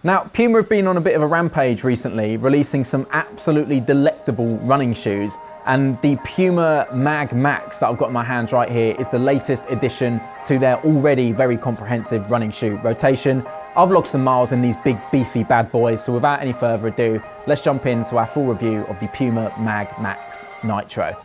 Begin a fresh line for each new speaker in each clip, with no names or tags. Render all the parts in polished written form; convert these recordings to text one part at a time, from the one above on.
Now, Puma have been on a bit of a rampage recently, releasing some absolutely delectable running shoes, and the Puma MagMax that I've got in my hands right here is the latest addition to their already very comprehensive running shoe rotation. I've logged some miles in these big beefy bad boys, so without any further ado, let's jump into our full review of the Puma MagMax Nitro.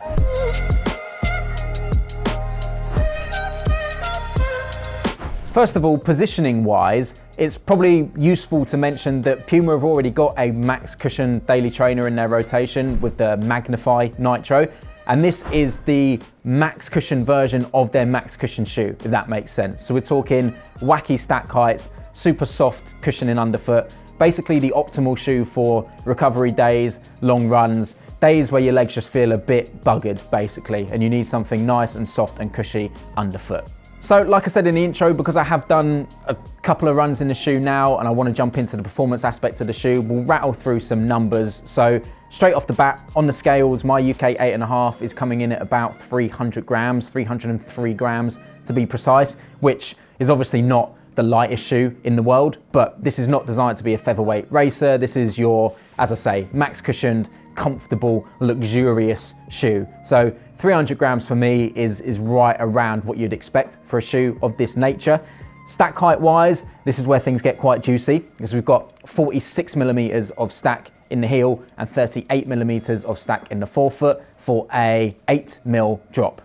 First of all, positioning wise, it's probably useful to mention that Puma have already got a Max Cushion daily trainer in their rotation with the Magnify Nitro, and this is the Max Cushion version of their Max Cushion shoe, if that makes sense. So we're talking wacky stack heights, super soft cushioning underfoot, basically the optimal shoe for recovery days, long runs, days where your legs just feel a bit buggered basically, and you need something nice and soft and cushy underfoot. So like I said in the intro, because I have done a couple of runs in the shoe now and I want to jump into the performance aspect of the shoe, we'll rattle through some numbers. So straight off the bat, on the scales, my UK 8.5 is coming in at about 300 grams, 303 grams to be precise, which is obviously not the lightest shoe in the world, but this is not designed to be a featherweight racer. This is your, as I say, max cushioned, comfortable, luxurious shoe. So 300 grams for me is right around what you'd expect for a shoe of this nature. Stack height wise, this is where things get quite juicy because we've got 46 millimeters of stack in the heel and 38 millimeters of stack in the forefoot for a 8mm drop.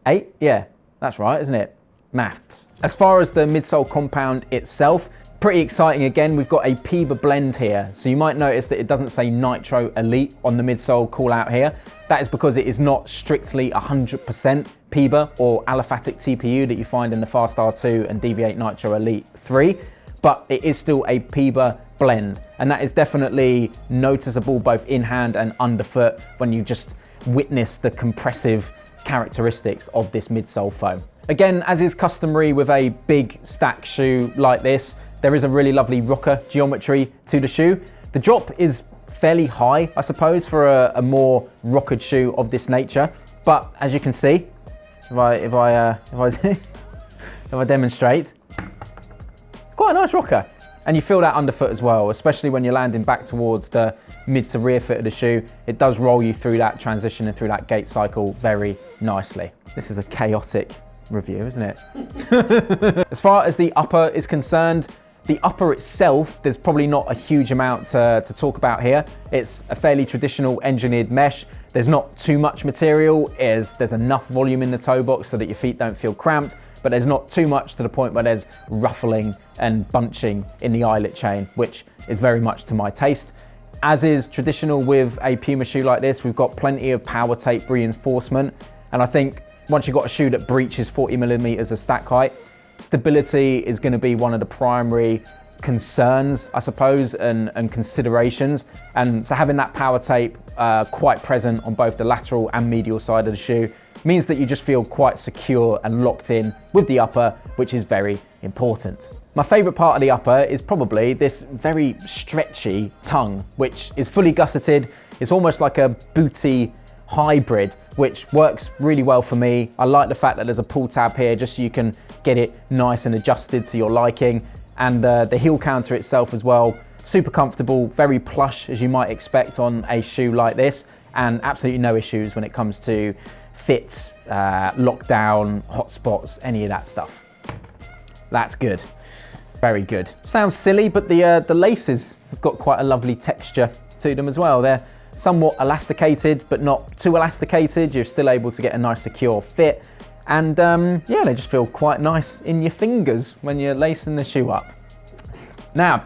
8? Yeah, that's right, isn't it? Maths. As far as the midsole compound itself, pretty exciting again, we've got a PUMA blend here. So you might notice that it doesn't say Nitro Elite on the midsole call out here. That is because it is not strictly 100% PUMA or aliphatic TPU that you find in the Fast R2 and DV8 Nitro Elite 3, but it is still a PUMA blend. And that is definitely noticeable both in hand and underfoot when you just witness the compressive characteristics of this midsole foam. Again, as is customary with a big stack shoe like this, there is a really lovely rocker geometry to the shoe. The drop is fairly high, I suppose, for a more rockered shoe of this nature. But as you can see, if I demonstrate, quite a nice rocker. And you feel that underfoot as well, especially when you're landing back towards the mid to rear foot of the shoe. It does roll you through that transition and through that gait cycle very nicely. This is a chaotic review, isn't it? As far as the upper is concerned, the upper itself, there's probably not a huge amount to talk about here. It's a fairly traditional engineered mesh. There's not too much material. There's enough volume in the toe box so that your feet don't feel cramped, but there's not too much to the point where there's ruffling and bunching in the eyelet chain, which is very much to my taste. As is traditional with a Puma shoe like this, we've got plenty of power tape reinforcement, and I think once you've got a shoe that breaches 40 millimeters of stack height, stability is going to be one of the primary concerns, I suppose, and considerations. And so having that power tape quite present on both the lateral and medial side of the shoe means that you just feel quite secure and locked in with the upper, which is very important. My favorite part of the upper is probably this very stretchy tongue, which is fully gusseted. It's almost like a booty hybrid, which works really well for me. I like the fact that there's a pull tab here just so you can get it nice and adjusted to your liking. And the heel counter itself as well, super comfortable, very plush as you might expect on a shoe like this, and absolutely no issues when it comes to fit, lockdown, hot spots, any of that stuff. So that's good, very good. Sounds silly, but the laces have got quite a lovely texture to them as well. They're somewhat elasticated, but not too elasticated. You're still able to get a nice secure fit. And yeah, they just feel quite nice in your fingers when you're lacing the shoe up. Now,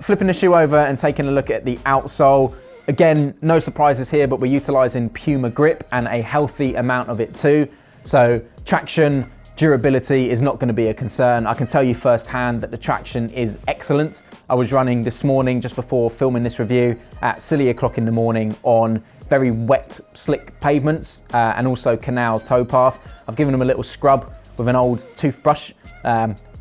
flipping the shoe over and taking a look at the outsole. Again, no surprises here, but we're utilizing Puma grip and a healthy amount of it too. So traction, durability is not going to be a concern. I can tell you firsthand that the traction is excellent. I was running this morning just before filming this review at silly o'clock in the morning on very wet, slick pavements and also canal towpath. I've given them a little scrub with an old toothbrush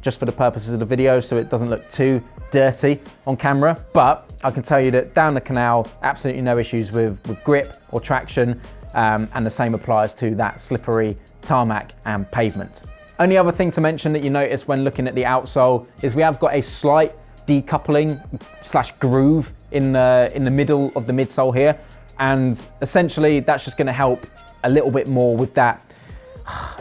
just for the purposes of the video so it doesn't look too dirty on camera. But I can tell you that down the canal, absolutely no issues with grip or traction, and the same applies to that slippery tarmac and pavement. Only other thing to mention that you notice when looking at the outsole is we have got a slight decoupling / groove in the middle of the midsole here. And essentially that's just gonna help a little bit more with that,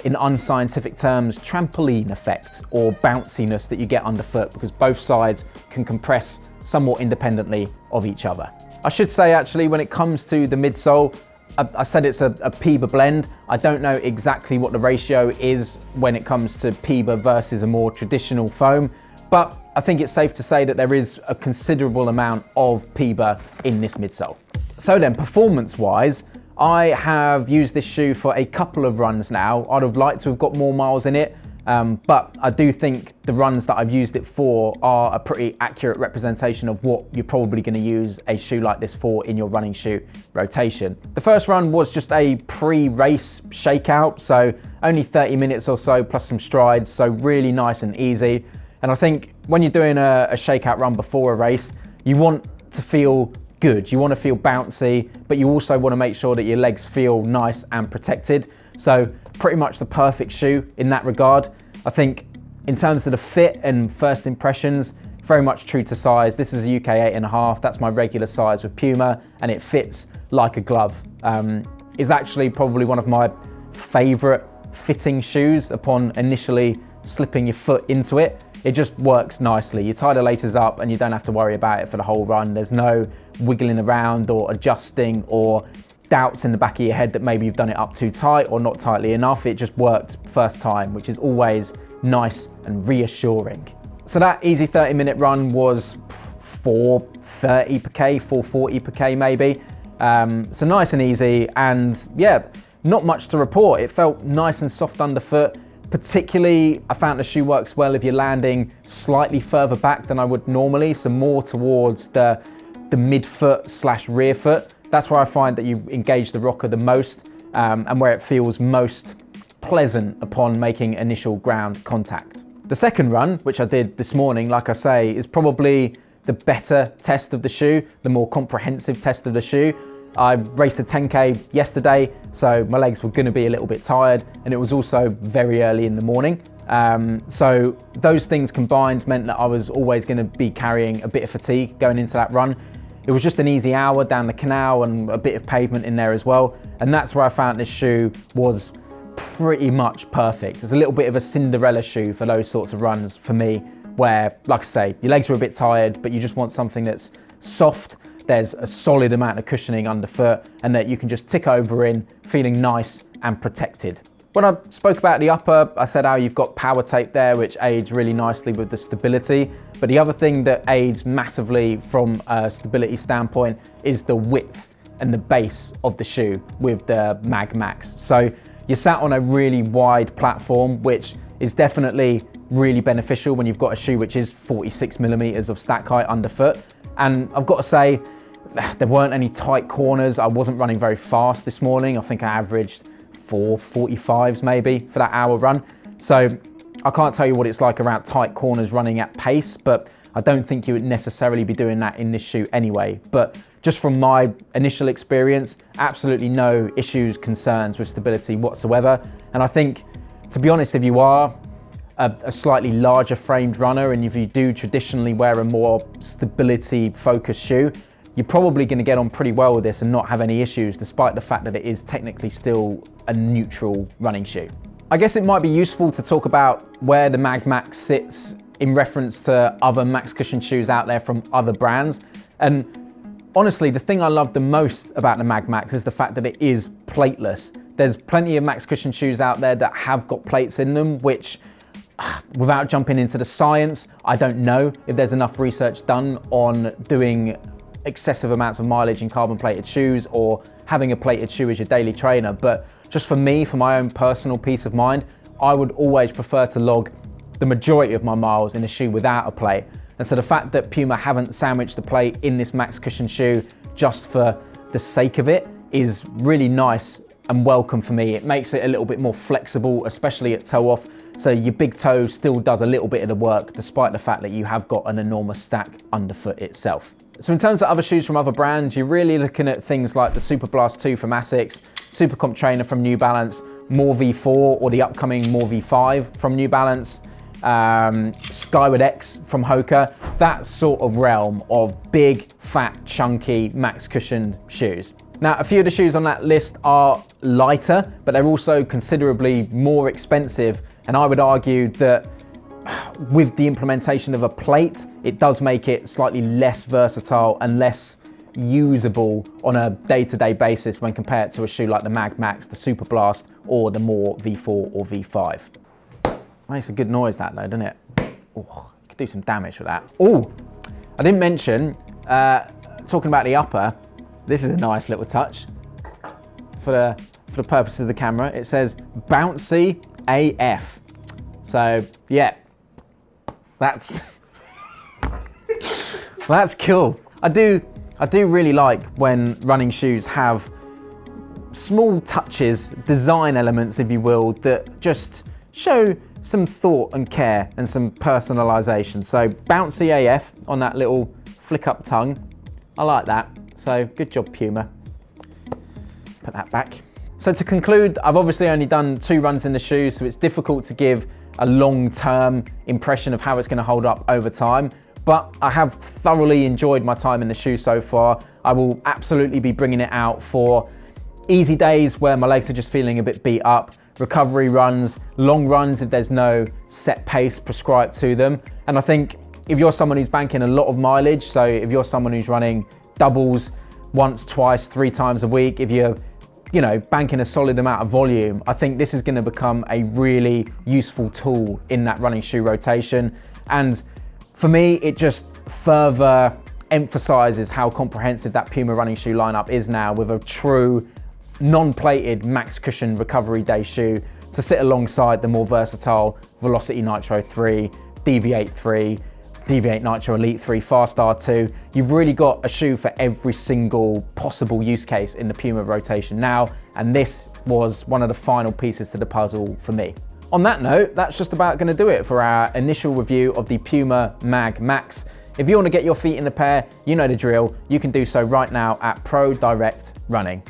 in unscientific terms, trampoline effect or bounciness that you get underfoot, because both sides can compress somewhat independently of each other. I should say actually, when it comes to the midsole, I said it's a PUMA blend. I don't know exactly what the ratio is when it comes to PUMA versus a more traditional foam, but I think it's safe to say that there is a considerable amount of PUMA in this midsole. So then, performance-wise, I have used this shoe for a couple of runs now. I'd have liked to have got more miles in it, but I do think the runs that I've used it for are a pretty accurate representation of what you're probably going to use a shoe like this for in your running shoe rotation. The first run was just a pre-race shakeout, so only 30 minutes or so plus some strides, so really nice and easy. And I think when you're doing a shakeout run before a race, you want to feel good. You want to feel bouncy, but you also want to make sure that your legs feel nice and protected. So pretty much the perfect shoe in that regard. I think in terms of the fit and first impressions, very much true to size. This is a UK 8.5. That's my regular size with PUMA, and it fits like a glove. It's actually probably one of my favorite fitting shoes upon initially slipping your foot into it. It just works nicely. You tie the laces up and you don't have to worry about it for the whole run. There's no wiggling around or adjusting or doubts in the back of your head that maybe you've done it up too tight or not tightly enough. It just worked first time, which is always nice and reassuring. So that easy 30-minute run was 4:30 per K, 4:40 per K maybe. So nice and easy, and yeah, not much to report. It felt nice and soft underfoot. Particularly, I found the shoe works well if you're landing slightly further back than I would normally, so more towards the midfoot / rear foot. That's where I find that you engage the rocker the most, and where it feels most pleasant upon making initial ground contact. The second run, which I did this morning, like I say, is probably the better test of the shoe, the more comprehensive test of the shoe. I raced a 10K yesterday, so my legs were going to be a little bit tired, and it was also very early in the morning. So those things combined meant that I was always going to be carrying a bit of fatigue going into that run. It was just an easy hour down the canal and a bit of pavement in there as well, and that's where I found this shoe was pretty much perfect. It's a little bit of a Cinderella shoe for those sorts of runs for me, where, like I say, your legs are a bit tired, but you just want something that's soft. There's a solid amount of cushioning underfoot, and that you can just tick over in feeling nice and protected. When I spoke about the upper, I said how you've got power tape there, which aids really nicely with the stability. But the other thing that aids massively from a stability standpoint is the width and the base of the shoe with the MagMax. So you're sat on a really wide platform, which is definitely really beneficial when you've got a shoe which is 46 millimeters of stack height underfoot. And I've got to say, there weren't any tight corners. I wasn't running very fast this morning. I think I averaged 4:45s maybe for that hour run. So I can't tell you what it's like around tight corners running at pace, but I don't think you would necessarily be doing that in this shoe anyway. But just from my initial experience, absolutely no issues, concerns with stability whatsoever. And I think, to be honest, if you are a slightly larger framed runner, and if you do traditionally wear a more stability focused shoe, you're probably going to get on pretty well with this and not have any issues, despite the fact that it is technically still a neutral running shoe. I guess it might be useful to talk about where the MagMax sits in reference to other max cushion shoes out there from other brands. And honestly, the thing I love the most about the MagMax is the fact that it is plateless. There's plenty of max cushion shoes out there that have got plates in them, which, without jumping into the science, I don't know if there's enough research done on doing excessive amounts of mileage in carbon plated shoes or having a plated shoe as your daily trainer. But just for me, for my own personal peace of mind, I would always prefer to log the majority of my miles in a shoe without a plate. And so the fact that PUMA haven't sandwiched the plate in this max cushion shoe just for the sake of it is really nice and welcome for me. It makes it a little bit more flexible, especially at toe off, so your big toe still does a little bit of the work despite the fact that you have got an enormous stack underfoot itself. So in terms of other shoes from other brands, you're really looking at things like the Super Blast 2 from Asics, Supercomp Trainer from New Balance, More V4 or the upcoming More V5 from New Balance. Skyward X from Hoka, that sort of realm of big, fat, chunky, max cushioned shoes. Now, a few of the shoes on that list are lighter, but they're also considerably more expensive. And I would argue that with the implementation of a plate, it does make it slightly less versatile and less usable on a day-to-day basis when compared to a shoe like the MagMax, the Super Blast, or the more V4 or V5. Makes a good noise that though, doesn't it? Oh, you could do some damage with that. Oh, I didn't mention, talking about the upper, this is a nice little touch for the purposes of the camera. It says bouncy AF. So yeah, that's cool. I do really like when running shoes have small touches, design elements, if you will, that just show some thought and care and some personalization. So bouncy AF on that little flick up tongue. I like that. So good job, Puma. Put that back. So to conclude, I've obviously only done 2 runs in the shoe, so it's difficult to give a long-term impression of how it's going to hold up over time. But I have thoroughly enjoyed my time in the shoe so far. I will absolutely be bringing it out for easy days where my legs are just feeling a bit beat up, recovery runs, long runs if there's no set pace prescribed to them. And I think if you're someone who's banking a lot of mileage, so if you're someone who's running doubles once, twice, 3 times a week, if you're banking a solid amount of volume, I think this is going to become a really useful tool in that running shoe rotation. And for me, it just further emphasizes how comprehensive that Puma running shoe lineup is now, with a true non-plated max cushion recovery day shoe to sit alongside the more versatile Velocity Nitro 3, Deviate 3, Deviate Nitro Elite 3, Fast R2. You've really got a shoe for every single possible use case in the Puma rotation now, and this was one of the final pieces to the puzzle for me. On that note, that's just about going to do it for our initial review of the Puma MagMax. If you want to get your feet in the pair, you know the drill. You can do so right now at Pro Direct Running.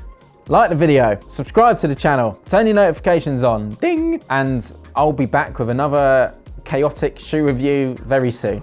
Like the video, subscribe to the channel, turn your notifications on, ding, and I'll be back with another chaotic shoe review very soon.